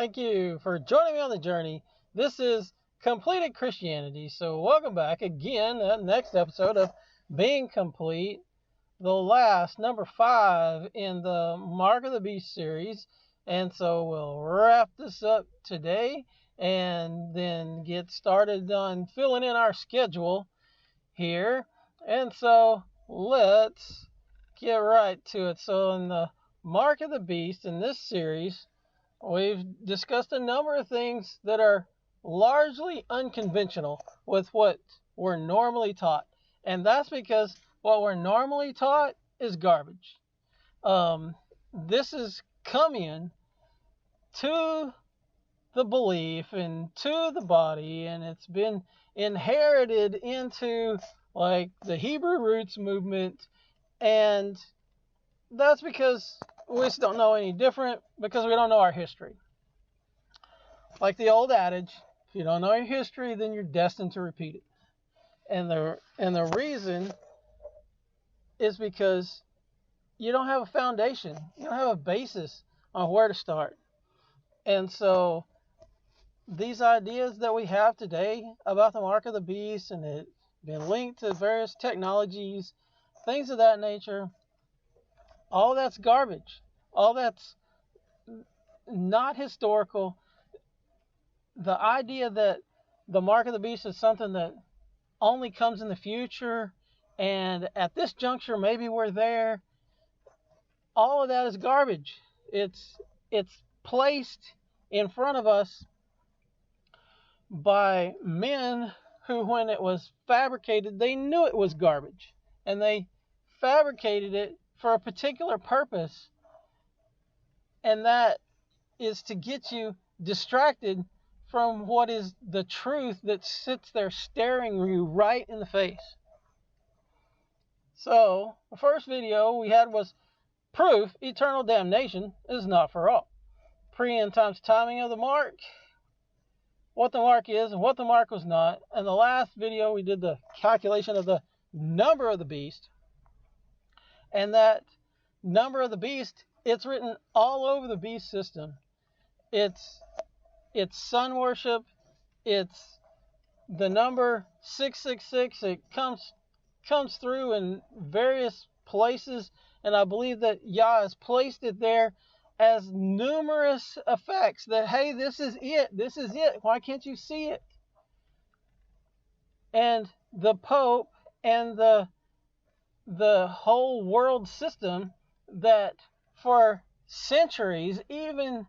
Thank you for joining me on the journey. This is Completed Christianity. So welcome back again, next episode of Being Complete, the last, number 5 in the Mark of the Beast series. And so we'll wrap this up today and then get started on filling in our schedule here. And so let's get right to it. So in the Mark of the Beast in this series, we've discussed a number of things that are largely unconventional with what we're normally taught. And that's because what we're normally taught is garbage. This is coming to the belief and to the body, and it's been inherited into like the Hebrew roots movement, and that's because we just don't know any different, because we don't know our history. Like the old adage, if you don't know your history, then you're destined to repeat it. And the reason is because you don't have a foundation. You don't have a basis on where to start. And so these ideas that we have today about the Mark of the Beast, and it's been linked to various technologies, things of that nature, all that's garbage. All that's not historical. The idea that the Mark of the Beast is something that only comes in the future, and at this juncture maybe we're there, all of that is garbage. It's placed in front of us by men who, when it was fabricated, they knew it was garbage, and they fabricated it for a particular purpose, and that is to get you distracted from what is the truth that sits there staring you right in the face. So, the first video we had was proof eternal damnation is not for all. Pre-end times timing of the mark, what the mark is and what the mark was not. And the last video we did the calculation of the number of the beast. And that number of the beast, it's written all over the beast system. It's sun worship. It's the number 666. It comes through in various places. And I believe that Yah has placed it there as numerous effects that, hey, this is it. This is it. Why can't you see it? And the Pope and the whole world system that for centuries, even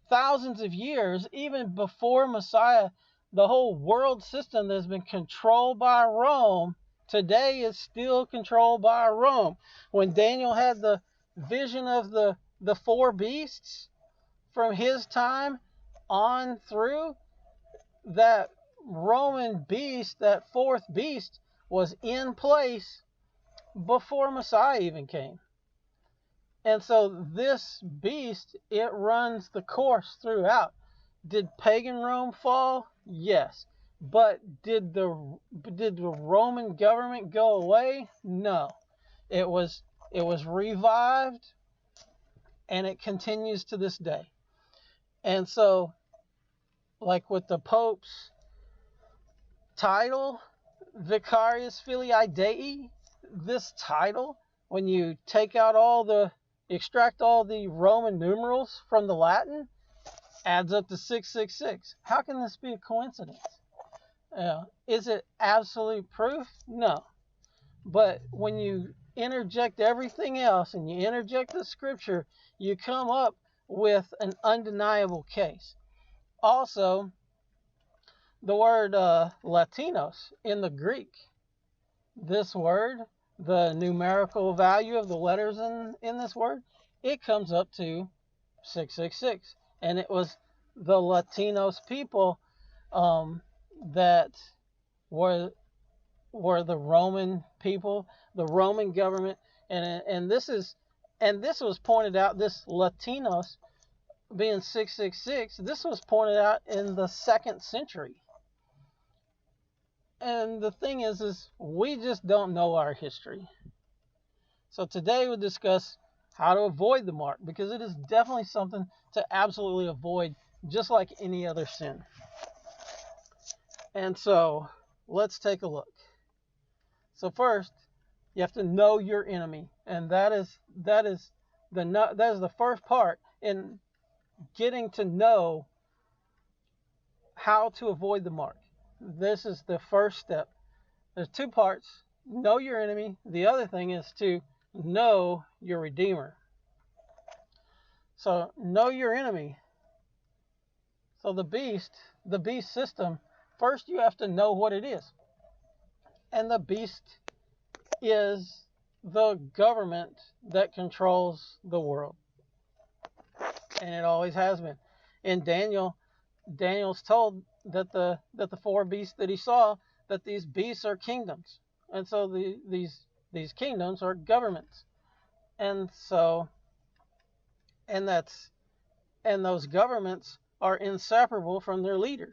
thousands of years, even before Messiah, the whole world system that has been controlled by Rome today is still controlled by Rome. When Daniel had the vision of the 4 beasts from his time on through, that Roman beast, that 4th beast, was in place before Messiah even came. And so this beast, it runs the course throughout. Did pagan Rome fall? Yes. But did the Roman government go away? No. It was revived, and it continues to this day. And so, like with the Pope's title, Vicarius Filii Dei, this title, when you extract all the Roman numerals from the Latin, adds up to 666. How can this be a coincidence? Is it absolute proof? No. But when you interject everything else and you interject the scripture, you come up with an undeniable case. Also, the word Latinos in the Greek, this word, the numerical value of the letters in this word, it comes up to 666. And it was the Latinos people that were the Roman people, the Roman government, and this was pointed out, this Latinos being 666, this was pointed out in the 2nd century. And the thing is we just don't know our history. So today we'll discuss how to avoid the mark, because it is definitely something to absolutely avoid just like any other sin. And so let's take a look. So first, you have to know your enemy, and that is the first part in getting to know how to avoid the mark. This is the first step. There's two parts. Know your enemy. The other thing is to know your Redeemer. So know your enemy. So the beast system, first you have to know what it is. And the beast is the government that controls the world. And it always has been. In Daniel's told that the four beasts that he saw, that these beasts are kingdoms. And so these kingdoms are governments. And so and those governments are inseparable from their leader.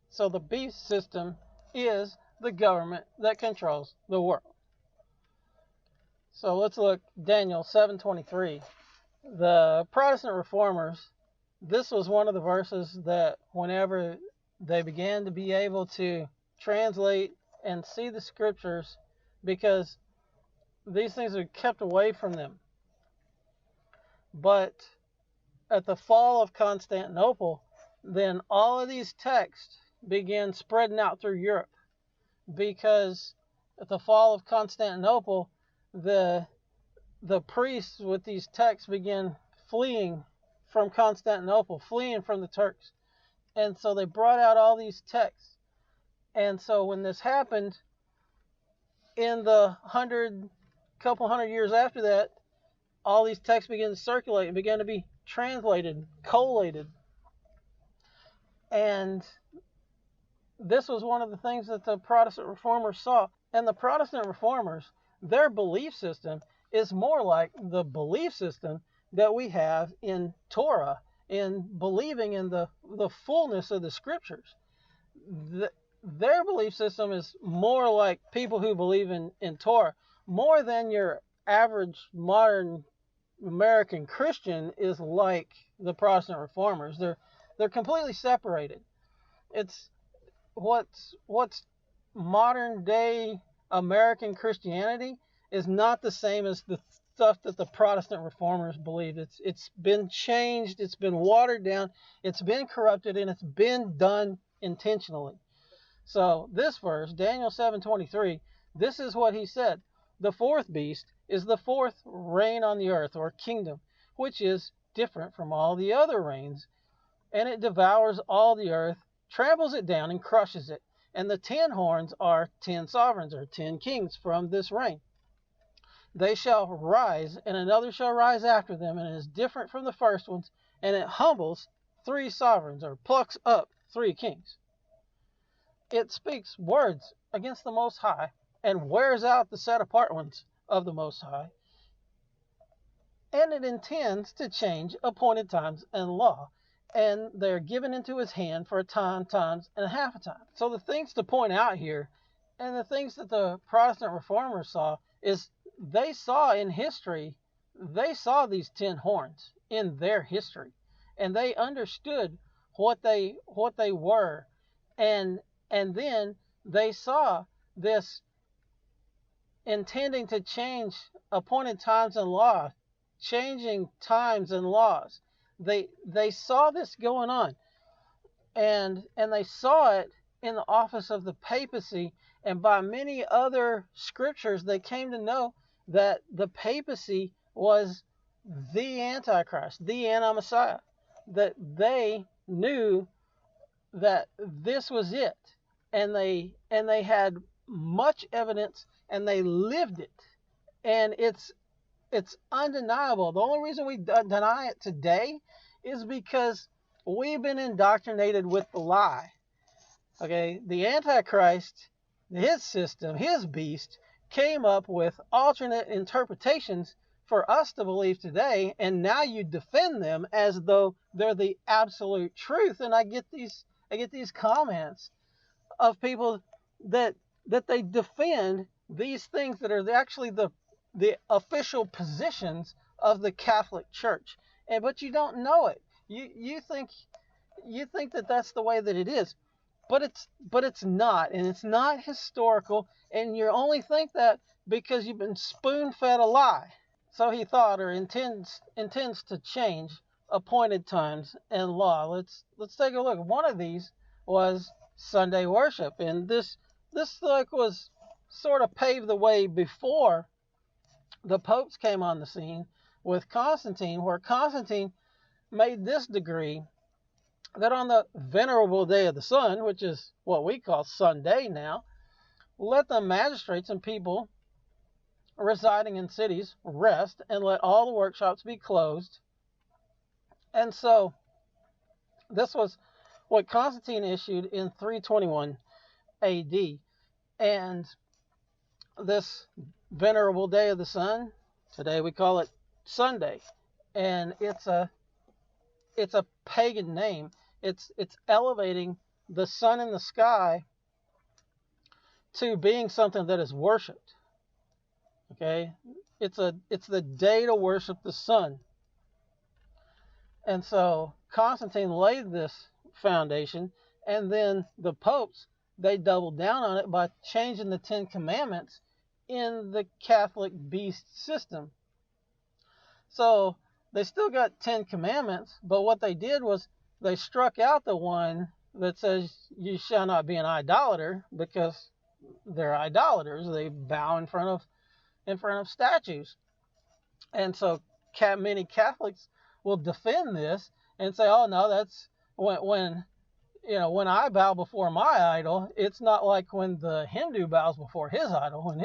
So the beast system is the government that controls the world. So let's look Daniel 7:23. The Protestant reformers, this was one of the verses that whenever they began to be able to translate and see the scriptures, because these things are kept away from them. But at the fall of Constantinople, then all of these texts began spreading out through Europe, because at the fall of Constantinople, the priests with these texts began fleeing from Constantinople, fleeing from the Turks. And so they brought out all these texts. And so when this happened, in the couple hundred years after that, all these texts began to circulate and began to be translated, collated. And this was one of the things that the Protestant reformers saw. And the Protestant reformers, their belief system is more like the belief system that we have in Torah, in believing in the fullness of the scriptures. Their belief system is more like people who believe in Torah, more than your average modern American Christian is like the Protestant reformers. They're completely separated. It's what's modern day American Christianity is not the same as the stuff that the Protestant reformers believed. It's been changed, it's been watered down, it's been corrupted, and it's been done intentionally. So this verse, Daniel 7:23, this is what he said. The fourth beast is the fourth reign on the earth, or kingdom, which is different from all the other reigns, and it devours all the earth, tramples it down, and crushes it. And the 10 horns are 10 sovereigns, or 10 kings from this reign. They shall rise, and another shall rise after them, and it is different from the first ones, and it humbles 3 sovereigns, or plucks up 3 kings. It speaks words against the Most High, and wears out the set apart ones of the Most High. And it intends to change appointed times and law, and they're given into his hand for a time, times, and a half a time. So the things to point out here, and the things that the Protestant reformers saw, is they saw in history, they saw these 10 horns in their history, and they understood what they were, and then they saw this intending to change appointed times and law, changing times and laws. They saw this going on, and they saw it in the office of the papacy, and by many other scriptures they came to know that the papacy was the Antichrist, the anti-Messiah, that they knew that this was it, and they had much evidence, and they lived it, and it's undeniable. The only reason we deny it today is because we've been indoctrinated with the lie. Okay, the Antichrist, his system, his beast, came up with alternate interpretations for us to believe today, and now you defend them as though they're the absolute truth. And I get these comments of people that they defend these things that are actually the official positions of the Catholic Church, but you don't know it. You think you think that that's the way that it is, but it's not, and it's not historical, and you only think that because you've been spoon-fed a lie. So he thought, or intends to change appointed times and law. Let's take a look. One of these was Sunday worship, and this like was sort of paved the way before the popes came on the scene with Constantine, where Constantine made this decree that on the venerable day of the sun, which is what we call Sunday now, let the magistrates and people residing in cities rest, and let all the workshops be closed. And so this was what Constantine issued in 321 AD. And this venerable day of the sun, today we call it Sunday, and it's a pagan name. It's elevating the sun in the sky to being something that is worshipped. Okay, it's the day to worship the sun. And so Constantine laid this foundation, and then the popes, they doubled down on it by changing the 10 Commandments in the Catholic beast system. So they still got 10 Commandments, but what they did was they struck out the one that says you shall not be an idolater, because they're idolaters. They bow in front of statues. And so many Catholics will defend this and say, oh no, that's when I bow before my idol, it's not like when the Hindu bows before his idol. When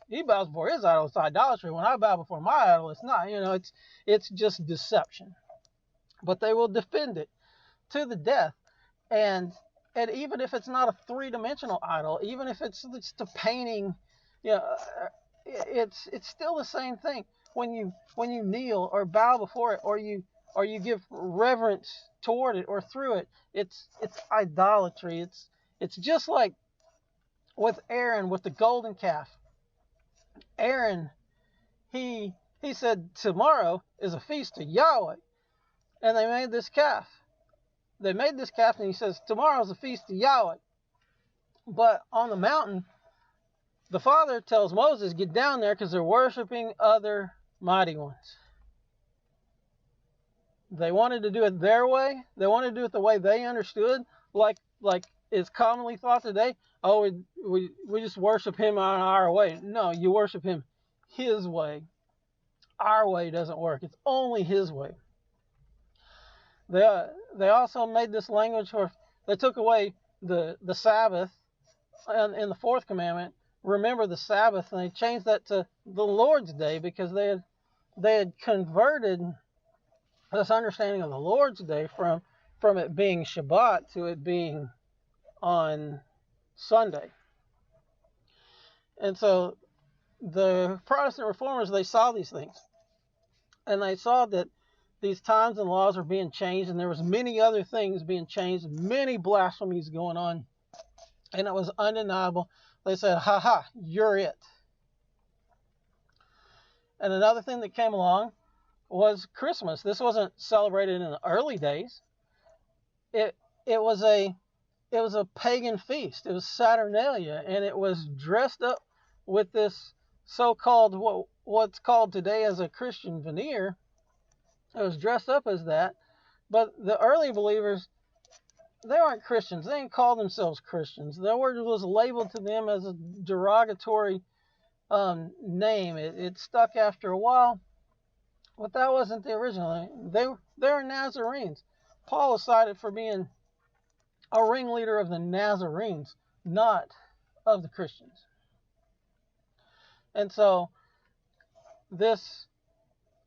he bows before his idol, it's idolatry. When I bow before my idol, it's not. It's just deception. But they will defend it to the death. And even if it's not a three-dimensional idol, even if it's just a painting, it's still the same thing. When you kneel or bow before it, or you give reverence toward it or through it, it's idolatry. It's just like with Aaron with the golden calf. Aaron, he said tomorrow is a feast to Yahweh, and they made this calf. They made this calf, and he says tomorrow's a feast to Yahweh. But on the mountain, the Father tells Moses, get down there because they're worshiping other mighty ones. They wanted to do it their way. They wanted to do it the way they understood, like is commonly thought today. Oh, we just worship him on our way. No, you worship him his way. Our way doesn't work. It's only his way. They also made this language where they took away the Sabbath in the fourth commandment. Remember the Sabbath, and they changed that to the Lord's Day, because they had converted this understanding of the Lord's Day from it being Shabbat to it being on Sunday. And so the Protestant reformers, they saw these things, and they saw that these times and laws were being changed, and there was many other things being changed, many blasphemies going on, and it was undeniable. They said, ha, you're it. And another thing that came along was Christmas. This wasn't celebrated in the early days. It was a pagan feast. It was Saturnalia, and it was dressed up with this so-called what's called today as a Christian veneer. It was dressed up as that, but the early believers, they weren't Christians. They didn't call themselves Christians. The word was labeled to them as a derogatory name. It stuck after a while, but that wasn't the original. They were Nazarenes. Paul was cited for being a ringleader of the Nazarenes, not of the Christians. And so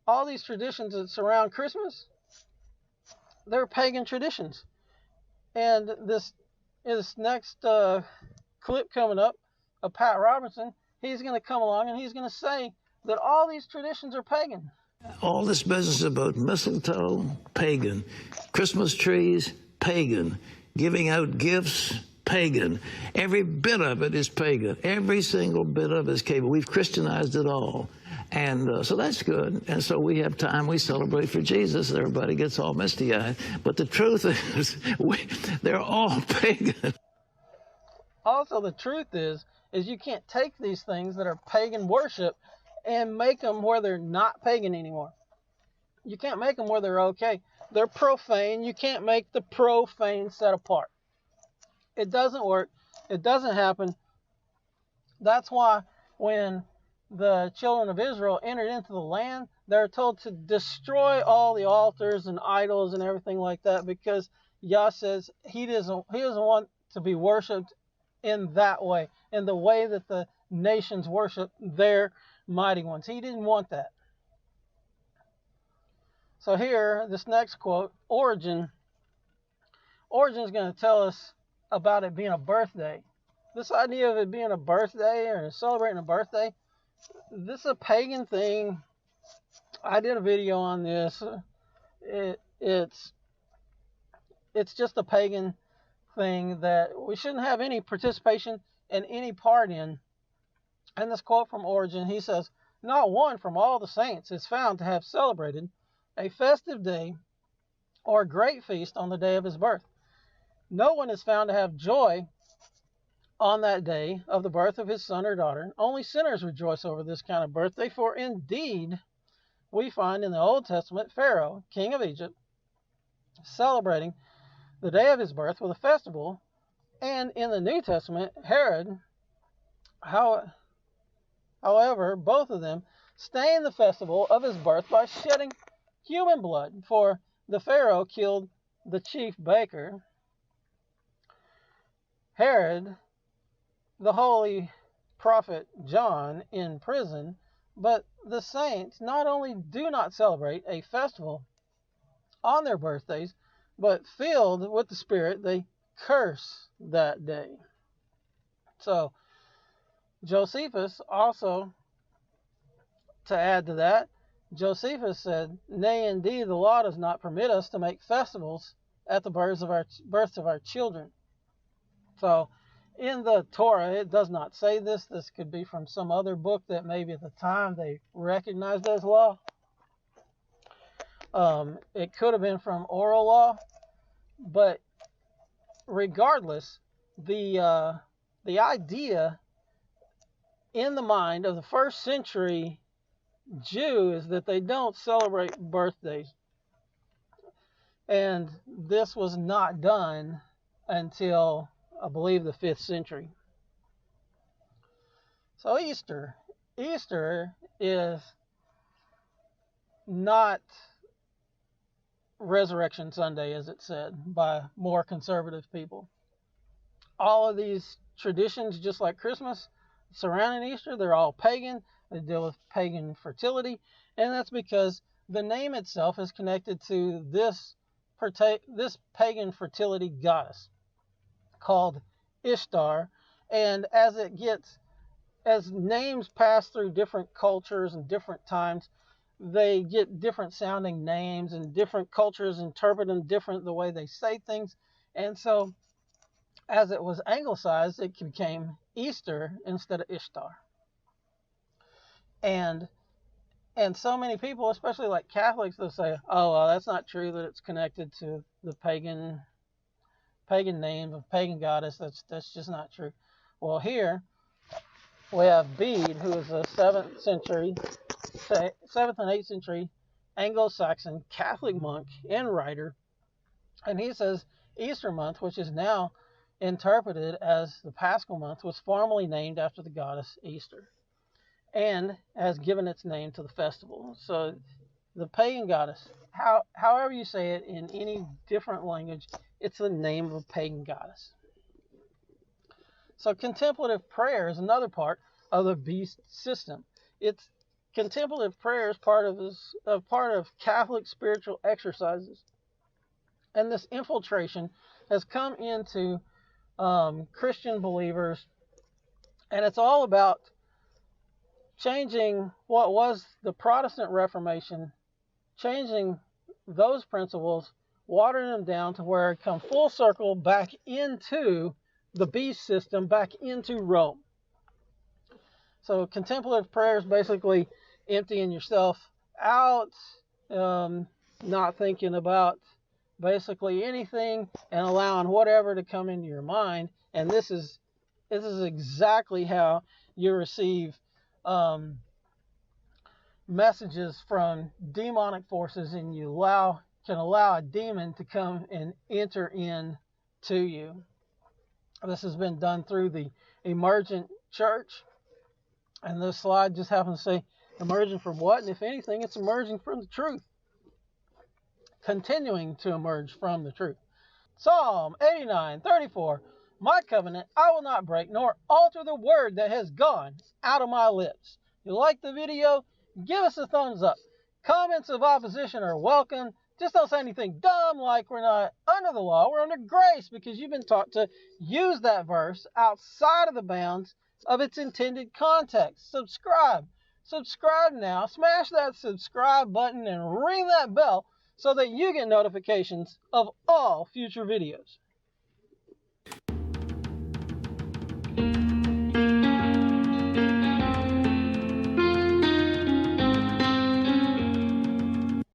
all these traditions that surround Christmas, they're pagan traditions. And this next clip coming up of Pat Robertson, he's going to come along and he's going to say that all these traditions are pagan. All this business about mistletoe, pagan. Christmas trees, pagan. Giving out gifts, pagan. Every bit of it is pagan. Every single bit of it is pagan. We've Christianized it all. And so that's good. And so we have time, we celebrate for Jesus. Everybody gets all misty-eyed. But the truth is, they're all pagan. Also, the truth is you can't take these things that are pagan worship and make them where they're not pagan anymore. You can't make them where they're okay. They're profane. You can't make the profane set apart. It doesn't work. It doesn't happen. That's why when the children of Israel entered into the land, they're told to destroy all the altars and idols and everything like that, because Yah says he doesn't want to be worshipped in that way, in the way that the nations worship their mighty ones. He didn't want that. So here, this next quote, Origen is going to tell us about it being a birthday. This idea of it being a birthday or celebrating a birthday, this is a pagan thing. I did a video on this. It's just a pagan thing that we shouldn't have any participation and any part in. And this quote from Origen, he says, "Not one from all the saints is found to have celebrated a festive day or a great feast on the day of his birth. No one is found to have joy on that day of the birth of his son or daughter. Only sinners rejoice over this kind of birthday, for indeed we find in the Old Testament Pharaoh, king of Egypt, celebrating the day of his birth with a festival, and in the New Testament, Herod. However, both of them stain the festival of his birth by shedding human blood, for the Pharaoh killed the chief baker. Herod, the holy prophet John, in prison. But the saints not only do not celebrate a festival on their birthdays, but filled with the Spirit, they curse that day." So Josephus also, to add to that, Josephus said, "Nay, indeed, the law does not permit us to make festivals at the births of our children." So in the Torah, it does not say this. This could be from some other book that maybe at the time they recognized as law. It could have been from oral law. But regardless, the idea in the mind of the first century Jew is that they don't celebrate birthdays. And this was not done until, I believe, the 5th century. So Easter is not Resurrection Sunday, as it's said by more conservative people. All of these traditions, just like Christmas, surrounding Easter, they're all pagan. They deal with pagan fertility, and that's because the name itself is connected to this pagan fertility goddess called Ishtar. And as names pass through different cultures and different times, they get different sounding names, and different cultures interpret them different, the way they say things. And so as it was anglicized, it became Easter instead of Ishtar. And so many people, especially like Catholics, they'll say, "Oh, well, that's not true, that it's connected to the pagan name of pagan goddess. That's just not true." Well, here we have Bede, who is a 7th and 8th century Anglo-Saxon Catholic monk and writer, and he says Easter month, which is now interpreted as the Paschal month, was formerly named after the goddess Easter, and has given its name to the festival. So the pagan goddess, however you say it in any different language, it's the name of a pagan goddess. So contemplative prayer is another part of the beast system. Contemplative prayer is part of Catholic spiritual exercises, and this infiltration has come into Christian believers, and it's all about changing what was the Protestant Reformation, changing those principles, watering them down to where it come full circle back into the beast system, back into Rome. So contemplative prayer is basically emptying yourself out, not thinking about basically anything, and allowing whatever to come into your mind. And this is exactly how you receive messages from demonic forces, and you can allow a demon to come and enter in to you. This has been done through the emergent church, and this slide just happens to say emerging from what, and if anything, it's emerging from the truth, continuing to emerge from the truth. Psalm 89:34. My covenant I will not break, nor alter the word that has gone out of my lips. You like the video? Give us a thumbs up. Comments of opposition are welcome. Just don't say anything dumb like we're not under the law, we're under grace, because you've been taught to use that verse outside of the bounds of its intended context. Subscribe. Subscribe now. Smash that subscribe button and ring that bell so that you get notifications of all future videos.